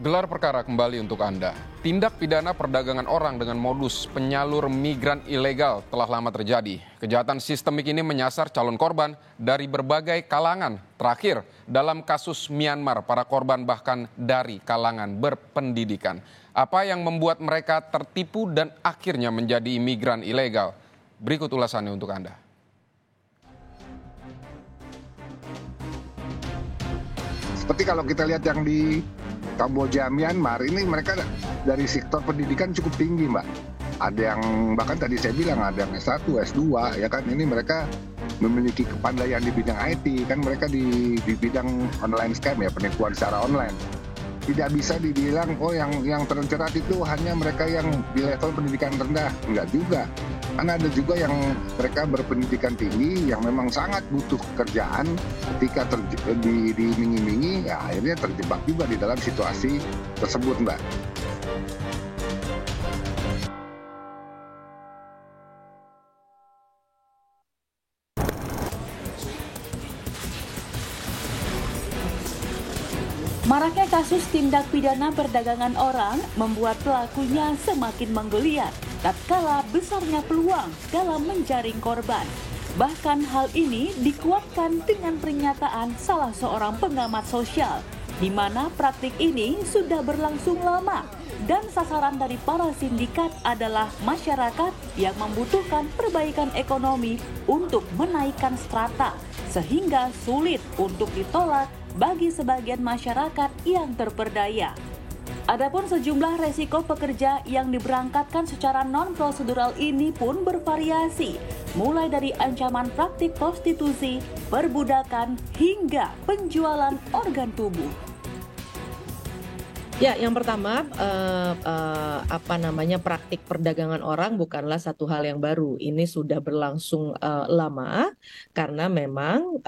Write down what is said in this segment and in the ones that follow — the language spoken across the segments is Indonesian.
Gelar perkara kembali untuk Anda. Tindak pidana perdagangan orang dengan modus penyalur migran ilegal telah lama terjadi. Kejahatan sistemik ini menyasar calon korban dari berbagai kalangan. Terakhir, dalam kasus Myanmar, para korban bahkan dari kalangan berpendidikan. Apa yang membuat mereka tertipu dan akhirnya menjadi imigran ilegal? Berikut ulasannya untuk Anda. Seperti kalau kita lihat yang di Kamboja, Myanmar, ini mereka dari sektor pendidikan cukup tinggi, Mbak. Ada yang, bahkan tadi saya bilang, ada yang S1, S2, ya kan. Ini mereka memiliki kepandaian di bidang IT, kan mereka di bidang online scam ya, penipuan secara online. Tidak bisa dibilang, oh yang terjerat itu hanya mereka yang di level pendidikan rendah. Enggak juga. Karena ada juga yang mereka berpendidikan tinggi yang memang sangat butuh kerjaan, ketika diiming-imingi, ya akhirnya terjebak juga di dalam situasi tersebut, Mbak. Maraknya kasus tindak pidana perdagangan orang membuat pelakunya semakin menggeliat tatkala besarnya peluang dalam menjaring korban. Bahkan hal ini dikuatkan dengan pernyataan salah seorang pengamat sosial, di mana praktik ini sudah berlangsung lama dan sasaran dari para sindikat adalah masyarakat yang membutuhkan perbaikan ekonomi untuk menaikkan strata, sehingga sulit untuk ditolak bagi sebagian masyarakat yang terperdaya. Adapun sejumlah resiko pekerja yang diberangkatkan secara non-prosedural ini pun bervariasi, mulai dari ancaman praktik prostitusi, perbudakan, hingga penjualan organ tubuh. Ya, yang pertama, praktik perdagangan orang bukanlah satu hal yang baru. Ini sudah berlangsung lama, karena memang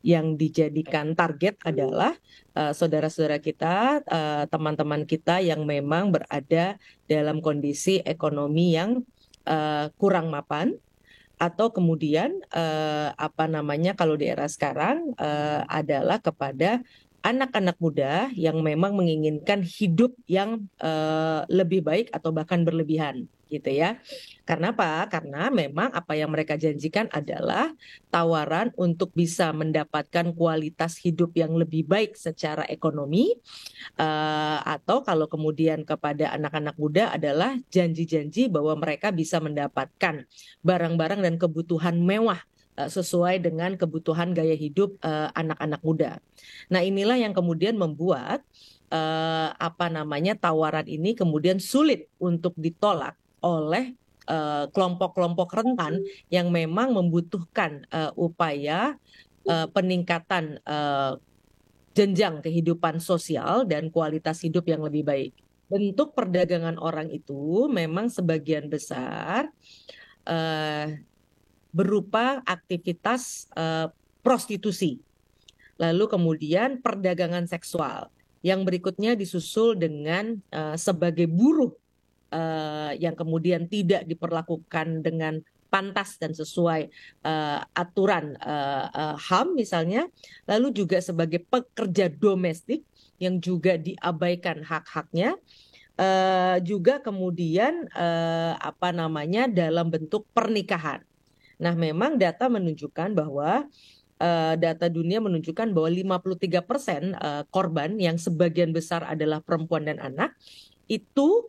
yang dijadikan target adalah saudara-saudara kita, teman-teman kita yang memang berada dalam kondisi ekonomi yang kurang mapan, atau kemudian kalau di era sekarang adalah kepada anak-anak muda yang memang menginginkan hidup yang lebih baik atau bahkan berlebihan, gitu ya. Karena apa? Karena memang apa yang mereka janjikan adalah tawaran untuk bisa mendapatkan kualitas hidup yang lebih baik secara ekonomi, atau kalau kemudian kepada anak-anak muda adalah janji-janji bahwa mereka bisa mendapatkan barang-barang dan kebutuhan mewah sesuai dengan kebutuhan gaya hidup anak-anak muda. Nah, inilah yang kemudian membuat tawaran ini kemudian sulit untuk ditolak oleh kelompok-kelompok rentan yang memang membutuhkan upaya peningkatan jenjang kehidupan sosial dan kualitas hidup yang lebih baik. Bentuk perdagangan orang itu memang sebagian besar berupa aktivitas prostitusi, lalu kemudian perdagangan seksual, yang berikutnya disusul dengan sebagai buruh yang kemudian tidak diperlakukan dengan pantas dan sesuai aturan HAM misalnya, lalu juga sebagai pekerja domestik yang juga diabaikan hak-haknya, juga kemudian dalam bentuk pernikahan. Nah, memang data menunjukkan bahwa data dunia menunjukkan bahwa 53% korban yang sebagian besar adalah perempuan dan anak itu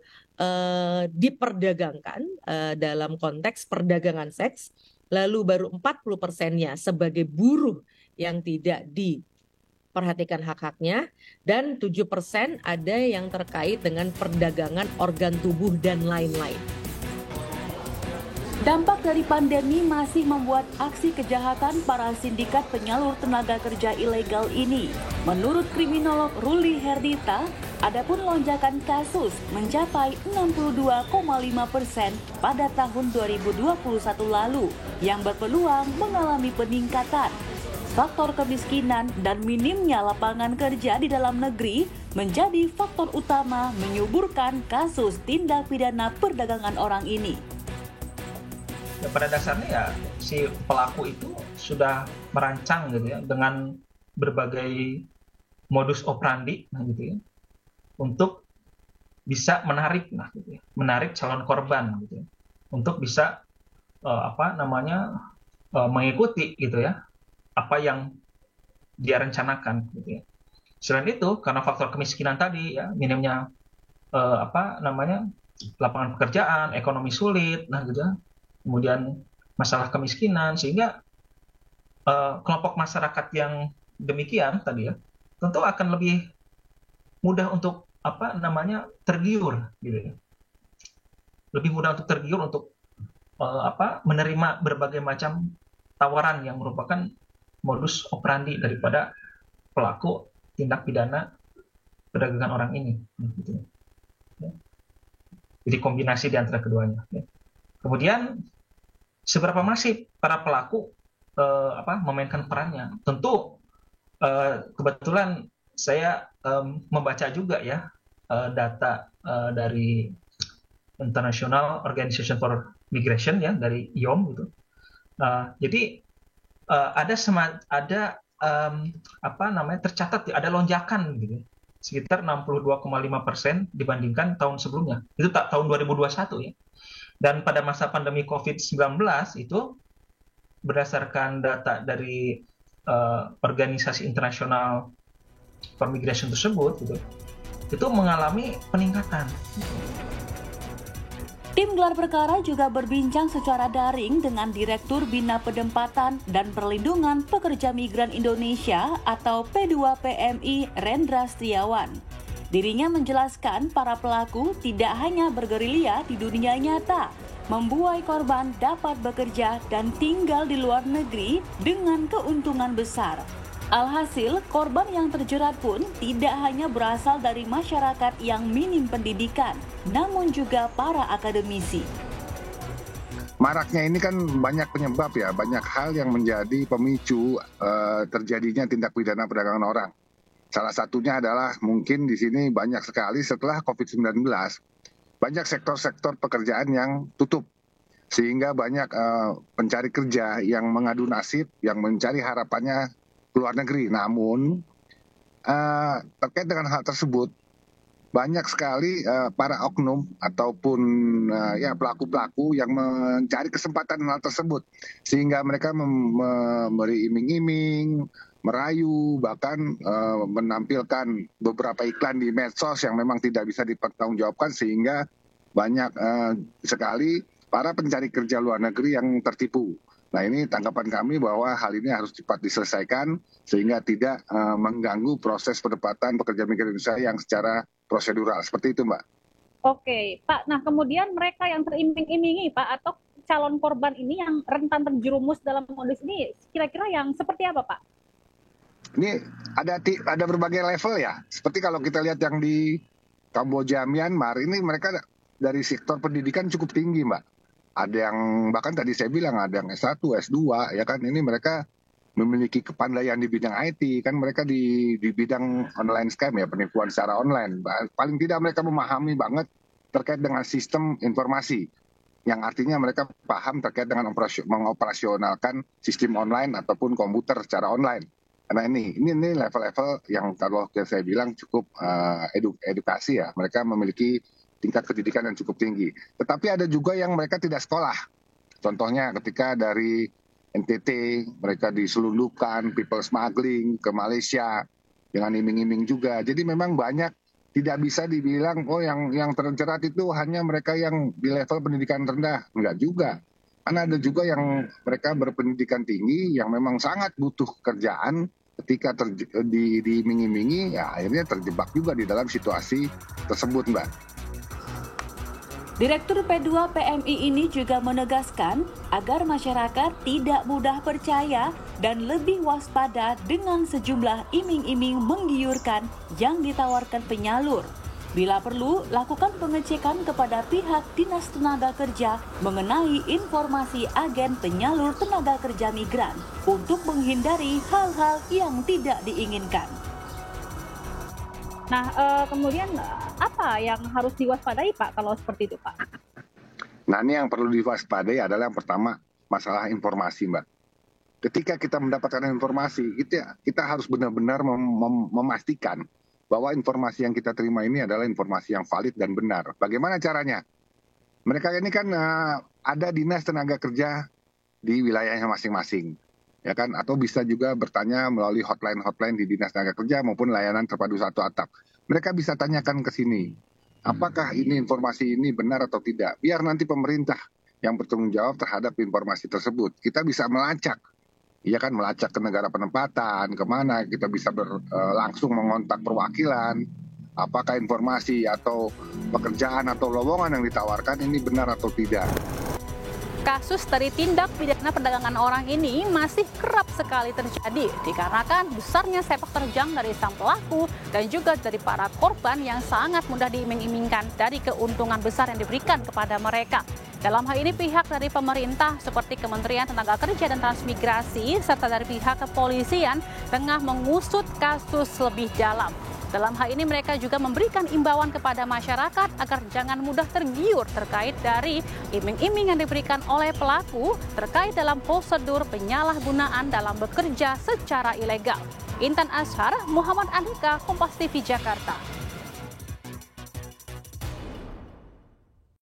diperdagangkan dalam konteks perdagangan seks, lalu baru 40%-nya sebagai buruh yang tidak diperhatikan hak-haknya, dan 7% ada yang terkait dengan perdagangan organ tubuh dan lain-lain. Dampak dari pandemi masih membuat aksi kejahatan para sindikat penyalur tenaga kerja ilegal ini. Menurut kriminolog Ruli Herdita, adapun lonjakan kasus mencapai 62,5% pada tahun 2021 lalu, yang berpeluang mengalami peningkatan. Faktor kemiskinan dan minimnya lapangan kerja di dalam negeri menjadi faktor utama menyuburkan kasus tindak pidana perdagangan orang ini. Ya, pada dasarnya ya si pelaku itu sudah merancang gitu ya dengan berbagai modus operandi, gitu ya, untuk bisa menarik, gitu ya, menarik calon korban, gitu ya, untuk bisa mengikuti, gitu ya, apa yang dia rencanakan, gitu ya. Selain itu, karena faktor kemiskinan tadi, ya, minimnya lapangan pekerjaan, ekonomi sulit, gitu ya, kemudian masalah kemiskinan, sehingga kelompok masyarakat yang demikian tadi ya, tentu akan lebih mudah untuk tergiur, gitu ya. Lebih mudah untuk tergiur untuk menerima berbagai macam tawaran yang merupakan modus operandi daripada pelaku tindak pidana perdagangan orang ini, gitu ya. Jadi kombinasi di antara keduanya. Ya. Kemudian seberapa masif para pelaku memainkan perannya? Tentu kebetulan saya membaca juga ya data dari International Organization for Migration ya, dari IOM gitu. Jadi tercatat ada lonjakan gitu, sekitar 62,5% dibandingkan tahun sebelumnya. Itu tahun 2021 ya. Dan pada masa pandemi COVID-19 itu berdasarkan data dari organisasi internasional for migration tersebut gitu, itu mengalami peningkatan. Tim gelar perkara juga berbincang secara daring dengan Direktur Bina Penempatan dan Perlindungan Pekerja Migran Indonesia atau P2PMI Rendra Setiawan. Dirinya menjelaskan para pelaku tidak hanya bergerilya di dunia nyata, membuai korban dapat bekerja dan tinggal di luar negeri dengan keuntungan besar. Alhasil, korban yang terjerat pun tidak hanya berasal dari masyarakat yang minim pendidikan, namun juga para akademisi. Maraknya ini kan banyak penyebab ya, banyak hal yang menjadi pemicu terjadinya tindak pidana perdagangan orang. Salah satunya adalah mungkin di sini banyak sekali setelah COVID-19, banyak sektor-sektor pekerjaan yang tutup. Sehingga banyak pencari kerja yang mengadu nasib, yang mencari harapannya ke luar negeri. Namun terkait dengan hal tersebut, banyak sekali para oknum ataupun pelaku-pelaku yang mencari kesempatan hal tersebut, sehingga mereka memberi iming-iming, merayu, bahkan menampilkan beberapa iklan di medsos yang memang tidak bisa dipertanggungjawabkan, sehingga banyak sekali para pencari kerja luar negeri yang tertipu. Nah, ini tanggapan kami bahwa hal ini harus cepat diselesaikan sehingga tidak mengganggu proses penempatan pekerja migran Indonesia yang secara prosedural. Seperti itu, Mbak. Oke, Pak. Nah, kemudian mereka yang teriming-imingi, Pak, atau calon korban ini yang rentan terjerumus dalam modus ini, kira-kira yang seperti apa, Pak? Ini ada berbagai level ya. Seperti kalau kita lihat yang di Kamboja, Myanmar, ini mereka dari sektor pendidikan cukup tinggi, Mbak. Ada yang bahkan tadi saya bilang ada yang S1, S2, ya kan, ini mereka memiliki kepandaian di bidang IT, kan mereka di bidang online scam ya, penipuan secara online. Paling tidak mereka memahami banget terkait dengan sistem informasi, yang artinya mereka paham terkait dengan mengoperasionalkan sistem online ataupun komputer secara online. Karena ini level-level yang kalau saya bilang cukup edukasi ya, mereka memiliki tingkat pendidikan yang cukup tinggi. Tetapi ada juga yang mereka tidak sekolah. Contohnya ketika dari NTT mereka diselundupkan, people smuggling ke Malaysia dengan iming-iming juga. Jadi memang banyak, tidak bisa dibilang yang terjerat itu hanya mereka yang di level pendidikan rendah. Enggak juga. Karena ada juga yang mereka berpendidikan tinggi yang memang sangat butuh kerjaan, ketika diiming-imingi ya akhirnya terjebak juga di dalam situasi tersebut, Mbak. Direktur P2PMI ini juga menegaskan agar masyarakat tidak mudah percaya dan lebih waspada dengan sejumlah iming-iming menggiurkan yang ditawarkan penyalur. Bila perlu, lakukan pengecekan kepada pihak Dinas Tenaga Kerja mengenai informasi agen penyalur tenaga kerja migran untuk menghindari hal-hal yang tidak diinginkan. Nah, kemudian apa yang harus diwaspadai, Pak, kalau seperti itu, Pak? Nah, ini yang perlu diwaspadai adalah yang pertama, masalah informasi, Mbak. Ketika kita mendapatkan informasi, kita harus benar-benar memastikan bahwa informasi yang kita terima ini adalah informasi yang valid dan benar. Bagaimana caranya? Mereka ini kan ada dinas tenaga kerja di wilayahnya masing-masing, ya kan? Atau bisa juga bertanya melalui hotline di dinas tenaga kerja maupun layanan terpadu satu atap. Mereka bisa tanyakan ke sini, apakah ini informasi ini benar atau tidak? Biar nanti pemerintah yang bertanggung jawab terhadap informasi tersebut. Kita bisa melacak. Iya kan, melacak ke negara penempatan, kemana kita bisa langsung mengontak perwakilan, apakah informasi atau pekerjaan atau lowongan yang ditawarkan ini benar atau tidak. Kasus dari tindak pidana perdagangan orang ini masih kerap sekali terjadi dikarenakan besarnya sepak terjang dari sang pelaku dan juga dari para korban yang sangat mudah diiming-imingkan dari keuntungan besar yang diberikan kepada mereka. Dalam hal ini pihak dari pemerintah seperti Kementerian Tenaga Kerja dan Transmigrasi serta dari pihak kepolisian tengah mengusut kasus lebih dalam. Dalam hal ini mereka juga memberikan imbauan kepada masyarakat agar jangan mudah tergiur terkait dari iming-iming yang diberikan oleh pelaku terkait dalam prosedur penyalahgunaan dalam bekerja secara ilegal. Intan Ashar, Muhammad Andika, Kompas TV Jakarta.